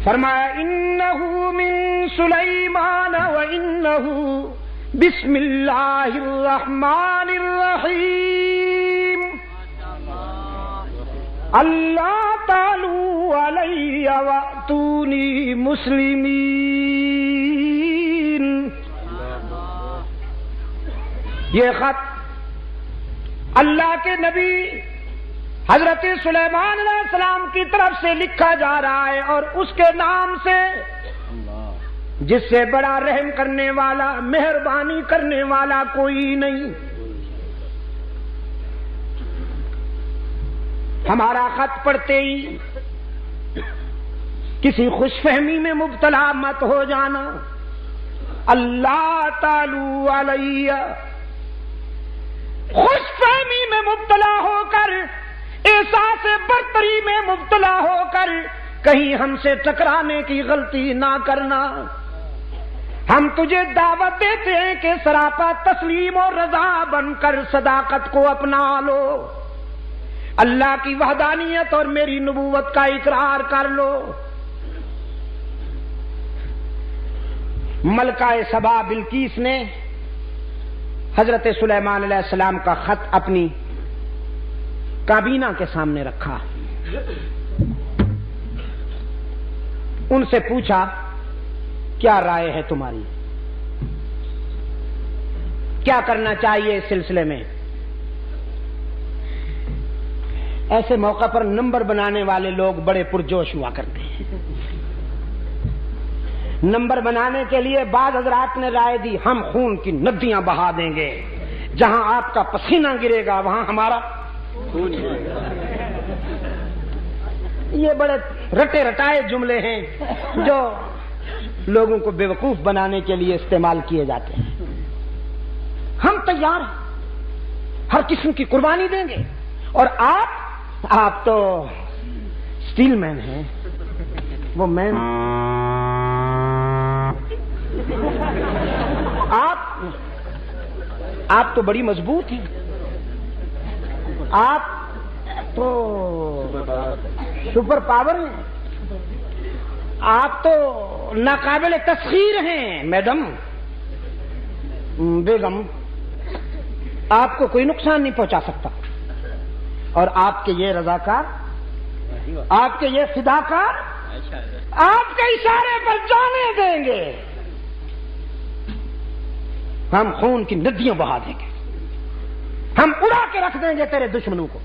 فرمایا انہ من سلیمان وانہ بسم اللہ الرحمن الرحیم اللہ تعالی علی واتونی مسلمین. یہ خط اللہ کے نبی حضرت سلیمان علیہ السلام کی طرف سے لکھا جا رہا ہے، اور اس کے نام سے جس سے بڑا رحم کرنے والا، مہربانی کرنے والا کوئی نہیں. ہمارا خط پڑھتے ہی کسی خوش فہمی میں مبتلا مت ہو جانا. اللہ تعالی علیہ، خوش فہمی میں مبتلا ہو کر، احساس برتری میں مبتلا ہو کر کہیں ہم سے ٹکرانے کی غلطی نہ کرنا. ہم تجھے دعوت دیتے ہیں کہ سراپا تسلیم اور رضا بن کر صداقت کو اپنا لو، اللہ کی وحدانیت اور میری نبوت کا اقرار کر لو. ملکہ سبا بلقیس نے حضرت سلیمان علیہ السلام کا خط اپنی کابینہ کے سامنے رکھا. ان سے پوچھا کیا رائے ہے تمہاری، کیا کرنا چاہیے اس سلسلے میں. ایسے موقع پر نمبر بنانے والے لوگ بڑے پرجوش ہوا کرتے ہیں. نمبر بنانے کے لیے بعض حضرات نے رائے دی ہم خون کی ندیاں بہا دیں گے، جہاں آپ کا پسینہ گرے گا وہاں ہمارا خون. یہ بڑے رٹے رٹائے جملے ہیں جو لوگوں کو بیوقوف بنانے کے لیے استعمال کیے جاتے ہیں. ہم تیار ہیں، ہر قسم کی قربانی دیں گے. اور آپ تو اسٹیل مین ہیں، وہ مین آپ تو بڑی مضبوط ہیں، آپ تو سپر پاور ہیں، آپ تو ناقابل تسخیر ہیں. میڈم، بیگم، آپ کو کوئی نقصان نہیں پہنچا سکتا. اور آپ کے یہ رضاکار، آپ کے یہ فداکار آپ کے اشارے پر جانے دیں گے. ہم خون کی ندیاں بہا دیں گے، ہم اڑا کے رکھ دیں گے تیرے دشمنوں کو.